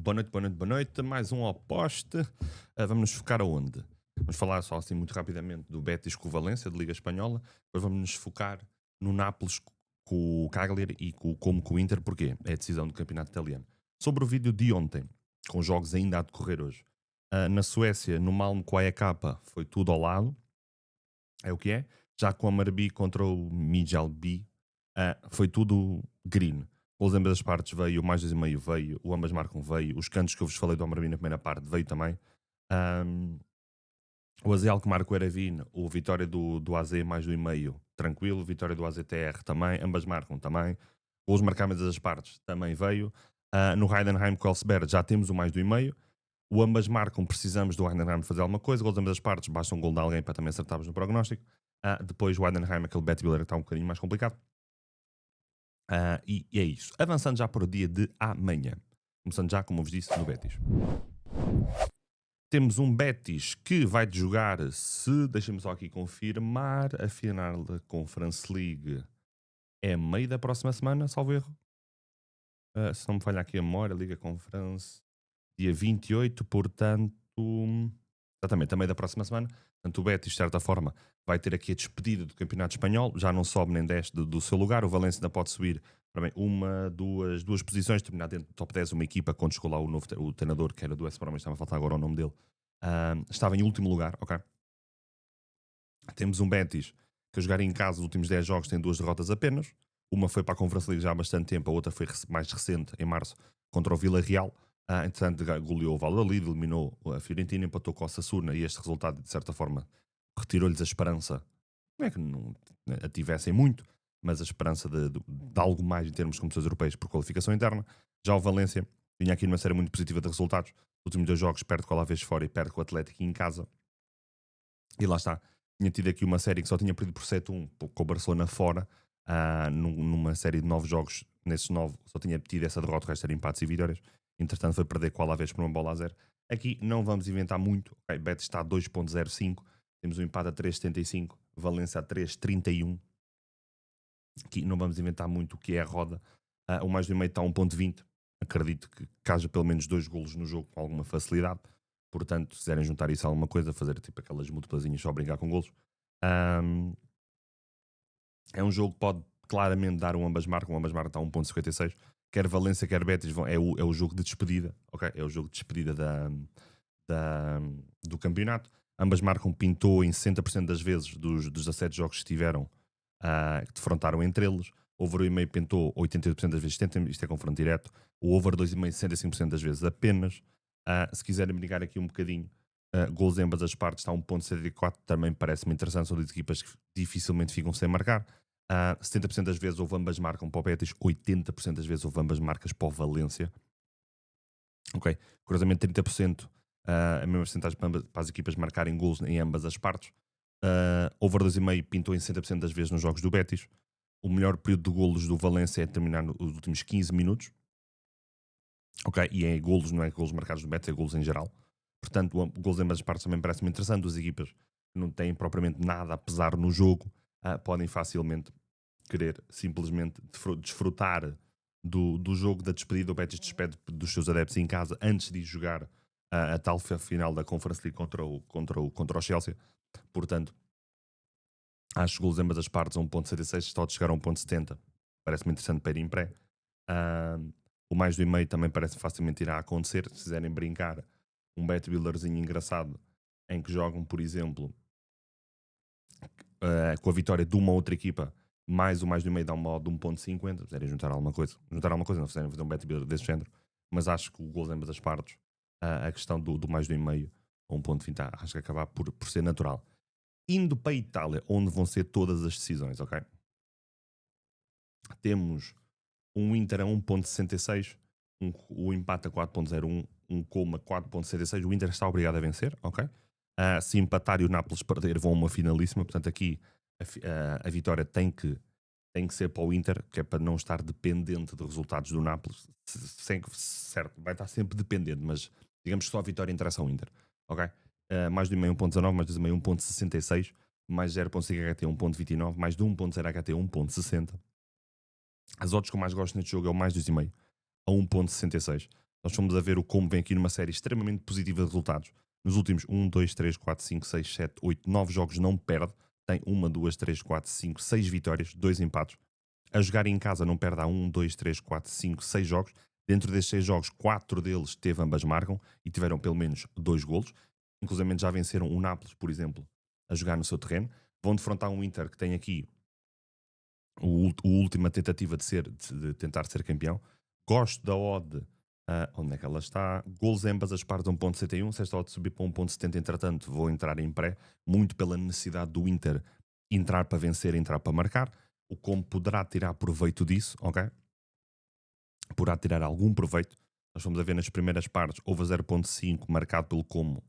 Boa noite, boa noite, boa noite. Mais um oposte. Vamos nos focar aonde? Vamos falar só assim muito rapidamente do Betis com o Valência, de Liga Espanhola. Depois vamos nos focar no Nápoles com o Cagliari e como com o Inter. Porquê? É a decisão do campeonato italiano. Sobre o vídeo de ontem, com os jogos ainda a decorrer hoje. Na Suécia, no Malmö com a AEK, foi tudo ao lado. É o que é. Já com a Marbi contra o Midjalbi, foi tudo green. Gols ambas as partes veio, mais 2,5 veio, o ambas marcam veio, os cantos que eu vos falei do Amarbi na primeira parte veio também. O Azel que marca o Eravine, o Vitória do AZ mais 2,5, tranquilo, Vitória do AZTR também, ambas marcam também. Gols marcados das partes também veio. No Heidenheim com o Elsberg já temos o mais 2,5. O ambas marcam, precisamos do Heidenheim fazer alguma coisa. Gols ambas as partes, basta um gol de alguém para também acertarmos no prognóstico. Depois o Heidenheim, aquele bet builder que está um bocadinho mais complicado. E é isso. Avançando já para o dia de amanhã. Começando já, como eu vos disse, no Betis. Temos um Betis que vai jogar, se deixem-me só aqui confirmar, a final da Conference League é meio da próxima semana, salvo erro. Se não me falha aqui a memória, Liga Conference, dia 28, portanto, exatamente, a meio da próxima semana. Portanto, o Betis, de certa forma, vai ter aqui a despedida do Campeonato Espanhol, já não sobe nem desce do seu lugar. O Valência ainda pode subir para duas posições, terminar dentro do top 10. Uma equipa, quando chegou lá o treinador, que era do West Brom, estava a faltar agora o nome dele, estava em último lugar, ok? Temos um Betis que a jogar em casa os últimos 10 jogos tem 2 derrotas apenas. Uma foi para a Conference League já há bastante tempo, a outra foi mais recente, em março, contra o Villarreal. Entretanto, goleou o Valladolid, eliminou a Fiorentina, empatou com o Osasuna, e este resultado, de certa forma, retirou-lhes a esperança. Não é que não a tivessem muito, mas a esperança de algo mais em termos de competições europeias por qualificação interna. Já o Valência vinha aqui numa série muito positiva de resultados. Os últimos 2 jogos perde com o Alavés fora e perde com o Atlético em casa. E lá está. Tinha tido aqui uma série que só tinha perdido por 7-1 com o Barcelona fora, numa série de 9 jogos. Nesses 9 só tinha tido essa derrota, o resto era empates e vitórias. Entretanto foi perder com o Alavés por uma bola a 0. Aqui não vamos inventar muito. Okay, Betis está a 2.05, temos um empate a 3.75, Valência a 3.31. Aqui não vamos inventar muito o que é a roda. O mais do meio está a 1.20. Acredito que haja pelo menos 2 golos no jogo com alguma facilidade. Portanto, se quiserem juntar isso a alguma coisa, fazer tipo aquelas múltiplazinhas só brincar com golos. É um jogo que pode claramente dar um ambas marcam. O ambas marcam está a 1.56. Quer Valência, quer Betis, é o jogo de despedida. Ok? É o jogo de despedida do campeonato. Ambas marcam pintou em 60% das vezes dos 17 jogos que tiveram, que defrontaram entre eles. O over 1,5 pintou 88% das vezes, isto é confronto direto. O over 2,5 65% das vezes apenas. Se quiserem brincar aqui um bocadinho, gols em ambas as partes está a 1.74, também parece-me interessante. São duas equipas que dificilmente ficam sem marcar. 70% das vezes houve ambas marcam para o Betis, 80% das vezes houve ambas marcas para o Valência. Ok, curiosamente 30%, a mesma porcentagem para as equipas marcarem gols em ambas as partes. Over 2,5 pintou em 60% das vezes nos jogos do Betis. O melhor período de golos do Valência é terminar nos últimos 15 minutos. Ok, e é golos, não é golos marcados do Betis, é golos em geral. Portanto, golos em ambas as partes também parece-me interessante. Duas equipas que não têm propriamente nada a pesar no jogo, podem facilmente querer simplesmente desfrutar do jogo da despedida. O Betis despede dos seus adeptos em casa antes de jogar a tal final da Conference League contra o Chelsea. Portanto, acho que golos em ambas as partes a 1.76, só de chegar a 1.70 parece-me interessante para ir em pré. O mais do e-mail também parece facilmente irá acontecer. Se quiserem brincar, um bet builderzinho engraçado em que jogam, por exemplo, com a vitória de uma outra equipa, mais o mais do e-mail dá uma odd de 1.50. Se quiserem juntar alguma coisa, não, se quiserem fazer um bet builder desse género, mas acho que o gol em ambas as partes, a questão do mais do e-mail a 1.20, acho que acabar por ser natural. Indo para a Itália, onde vão ser todas as decisões, ok? Temos um Inter a 1.66, o empate a 4.01, um Como a 4.66. O Inter está obrigado a vencer, ok? Se empatar e o Nápoles perder, vão a uma finalíssima. Portanto, aqui a vitória tem que ser para o Inter, que é para não estar dependente dos resultados do Nápoles. Certo, vai estar sempre dependente, mas digamos que só a vitória interessa ao Inter, ok? Mais de 1.19, mais de 1.66, mais 0.5 HT 1.29, mais de 1.0 HT 1.60. As odds que eu mais gosto neste jogo é o mais 2,5 a 1.66. Nós fomos a ver o como vem aqui numa série extremamente positiva de resultados. Nos últimos 1, 2, 3, 4, 5, 6, 7, 8, 9 jogos não perde. Tem 1, 2, 3, 4, 5, 6 vitórias, 2 empates. A jogar em casa não perde há 1, 2, 3, 4, 5, 6 jogos. Dentro destes 6 jogos, 4 deles teve ambas marcam e tiveram pelo menos 2 golos. Inclusive já venceram o Nápoles, por exemplo, a jogar no seu terreno. Vão defrontar um Inter que tem aqui a última tentativa de tentar ser campeão. Gosto da odd. Onde é que ela está? Golos em ambas as partes 1.61. Se esta odd subir para 1.70, entretanto, vou entrar em pré. Muito pela necessidade do Inter entrar para vencer, entrar para marcar. O como poderá tirar proveito disso, ok? Poderá tirar algum proveito. Nós vamos a ver nas primeiras partes, houve a 0.5 marcado pelo Como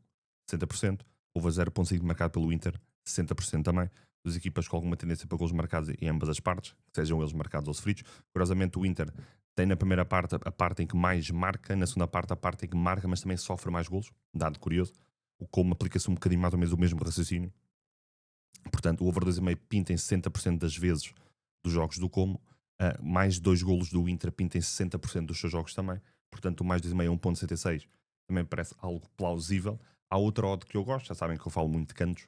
60%, houve a 0.5 marcado pelo Inter 60% também. As equipas com alguma tendência para golos marcados em ambas as partes, sejam eles marcados ou sofridos. Curiosamente, o Inter tem na primeira parte a parte em que mais marca, na segunda parte a parte em que marca, mas também sofre mais golos. Dado curioso. O Como aplica-se um bocadinho mais ou menos o mesmo raciocínio. Portanto, o over 2,5 pinta em 60% das vezes dos jogos do Como. Mais 2 golos do Inter pinta em 60% dos seus jogos também. Portanto, o mais 2,5 1.66 também parece algo plausível. Há outra odd que eu gosto, já sabem que eu falo muito de cantos.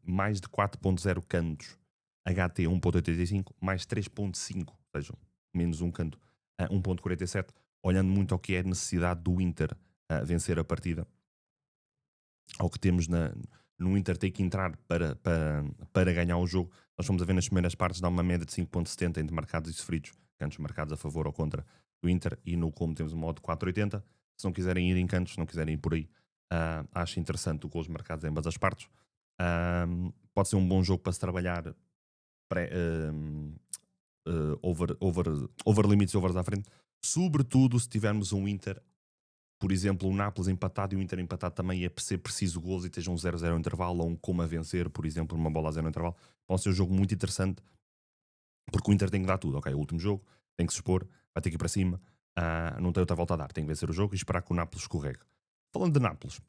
Mais de 4.0 cantos, HT 1.85, mais 3.5, ou seja, menos um canto, 1.47, olhando muito ao que é a necessidade do Inter vencer a partida, ao que temos no Inter ter que entrar para ganhar o jogo. Nós fomos a ver nas primeiras partes, dá uma média de 5.70 entre marcados e sofridos, cantos marcados a favor ou contra do Inter, e no como temos um modo 4.80. Se não quiserem ir em cantos, se não quiserem ir por aí, acho interessante o gols marcados em ambas as partes. Pode ser um bom jogo para se trabalhar over limites e overs à frente, sobretudo se tivermos um Inter, por exemplo, o Nápoles empatado e o Inter empatado também é ser preciso gols e esteja um 0-0 no intervalo ou um como a vencer, por exemplo, uma bola a 0 no intervalo. Pode ser um jogo muito interessante porque o Inter tem que dar tudo, ok? O último jogo tem que se expor, vai ter que ir para cima, não tem outra volta a dar, tem que vencer o jogo e esperar que o Nápoles escorregue. Falando de Nápoles,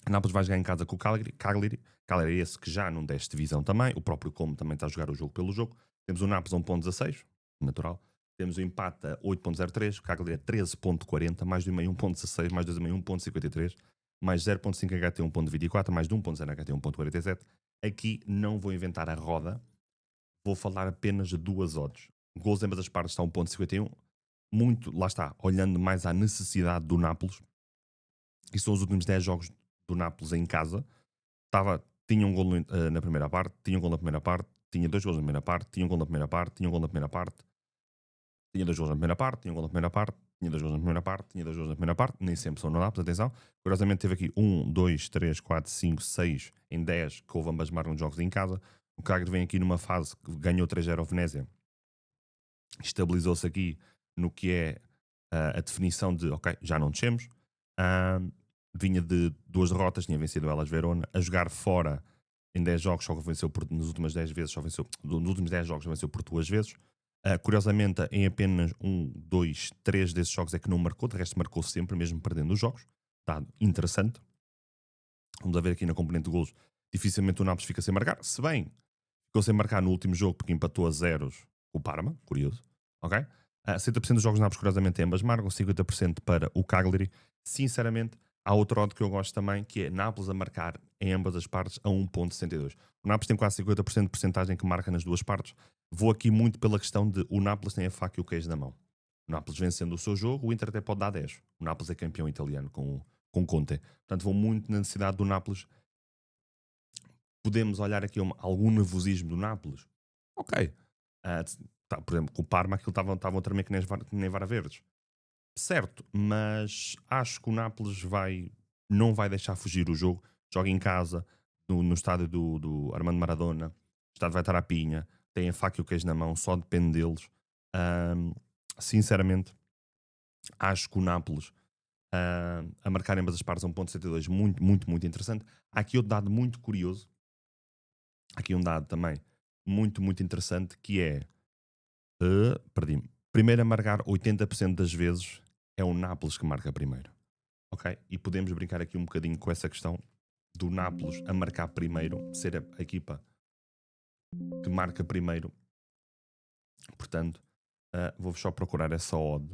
Nápoles vai jogar em casa com o Cagliari é esse que já não desce divisão também, o próprio Como também está a jogar o jogo pelo jogo. Temos o Nápoles a 1.16, natural. Temos o empate a 8.03, o Cagliari a 13.40, mais de 1,5 1.16, mais 2,5 1.53, mais 0.5 HT 1.24, mais de 1.0 HT 1.47. Aqui não vou inventar a roda, vou falar apenas de duas odds. Gols em ambas as partes está 1.51, muito, lá está, olhando mais à necessidade do Nápoles, e são os últimos 10 jogos do Nápoles em casa. Tinha um gol na primeira parte, tinha um gol na primeira parte, tinha 2 gols na primeira parte, tinha um gol na primeira parte, tinha um gol na primeira parte, tinha 2 gols na primeira parte, tinha um gol na primeira parte, tinha 2 gols na primeira parte, tinha 2 gols na primeira parte, nem sempre são no Nápoles, atenção. Curiosamente teve aqui 1, 2, 3, 4, 5, 6 em 10 que houve ambas marcam jogos em casa. O Cagliari vem aqui numa fase que ganhou 3-0 ao Venezia, estabilizou-se aqui no que é a definição de, ok, já não descemos. Vinha de 2 derrotas, tinha vencido elas Verona, a jogar fora em 10 jogos, só venceu nas últimas 10 vezes, nos últimos 10 jogos venceu por 2 vezes. Curiosamente, em apenas 1, 2, 3 desses jogos é que não marcou, de resto marcou sempre, mesmo perdendo os jogos. Dado interessante. Vamos a ver aqui na componente de golos. Dificilmente o Nápoles fica sem marcar, se bem ficou sem marcar no último jogo porque empatou a zeros com o Parma, curioso, ok? 70% dos jogos Nápoles, curiosamente, ambas marcam, 50% para o Cagliari. Sinceramente, há outro odd que eu gosto também, que é Nápoles a marcar em ambas as partes a 1.62. O Nápoles tem quase 50% de porcentagem que marca nas duas partes. Vou aqui muito pela questão de o Nápoles tem a faca e o queijo na mão. O Nápoles vencendo o seu jogo, o Inter até pode dar 10. O Nápoles é campeão italiano com Conte. Portanto, vou muito na necessidade do Nápoles. Podemos olhar aqui algum nervosismo do Nápoles? Ok. Por exemplo, com o Parma aquilo estavam a tremer que nem vara verdes. Certo, mas acho que o Nápoles não vai deixar fugir o jogo. Joga em casa, no estádio do Armando Maradona. O estádio vai estar à pinha. Tem a faca e o queijo na mão, só depende deles. Sinceramente, acho que o Nápoles a marcar em ambas as partes a 1.72 muito, muito, muito interessante. Há aqui outro dado muito curioso. Há aqui um dado também muito, muito interessante que é perdi-me. Primeiro a marcar 80% das vezes é o Nápoles que marca primeiro. Ok? E podemos brincar aqui um bocadinho com essa questão do Nápoles a marcar primeiro, ser a equipa que marca primeiro. Portanto, vou só procurar essa odd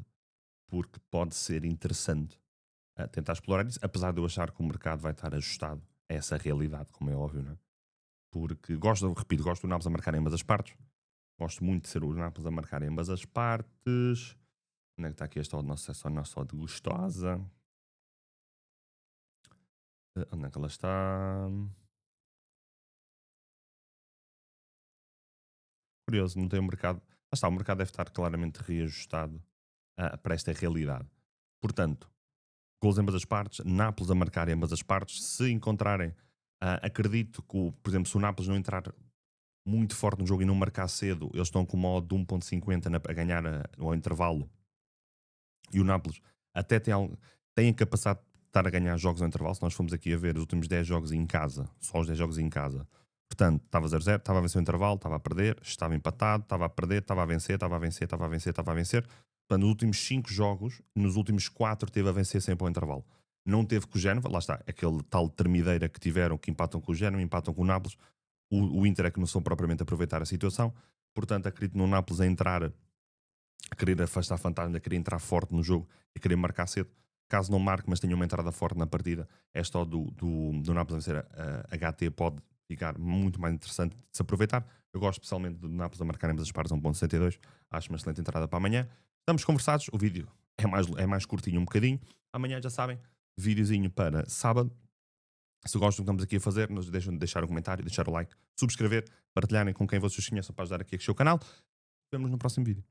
porque pode ser interessante tentar explorar isso, apesar de eu achar que o mercado vai estar ajustado a essa realidade, como é óbvio, não é? Porque gosto, repito, gosto do Nápoles a marcar em ambas as partes. Gosto muito de ser o Nápoles a marcar em ambas as partes. Onde é que está aqui esta odd? Nossa, é só nossa odd gostosa. Onde é que ela está? Curioso, não tem o mercado. Lá está, o mercado deve estar claramente reajustado para esta realidade. Portanto, gols em ambas as partes, Nápoles a marcar em ambas as partes. Se encontrarem, acredito que, por exemplo, se o Nápoles não entrar muito forte no jogo e não marcar cedo, eles estão com uma odd de 1.50 a ganhar ao intervalo. E o Nápoles até tem a capacidade de estar a ganhar jogos ao intervalo. Se nós formos aqui a ver os últimos 10 jogos em casa, só os 10 jogos em casa. Portanto, estava 0-0, estava a vencer o intervalo, estava a perder, estava empatado, estava a perder, estava a vencer, estava a vencer, estava a vencer, estava a vencer. Portanto, nos últimos 5 jogos, nos últimos 4 teve a vencer sempre ao intervalo. Não teve com o Génova, lá está, aquele tal termideira que tiveram, que empatam com o Génova, empatam com o Nápoles. O Inter é que não são propriamente aproveitar a situação. Portanto, acredito no Nápoles a entrar, a querer afastar fantasma, a querer entrar forte no jogo, a querer marcar cedo. Caso não marque, mas tenha uma entrada forte na partida, esta odd do Nápoles a vencer a HT pode ficar muito mais interessante de se aproveitar. Eu gosto especialmente do Nápoles a marcar ambas as partes a 1.62. Acho uma excelente entrada para amanhã. Estamos conversados. O vídeo é mais curtinho um bocadinho. Amanhã já sabem, videozinho para sábado. Se gostam do que estamos aqui a fazer, nos deixam de deixar um comentário, deixar o like, subscrever, partilharem com quem vocês conheçam para ajudar aqui a crescer o canal. Vemo-nos no próximo vídeo.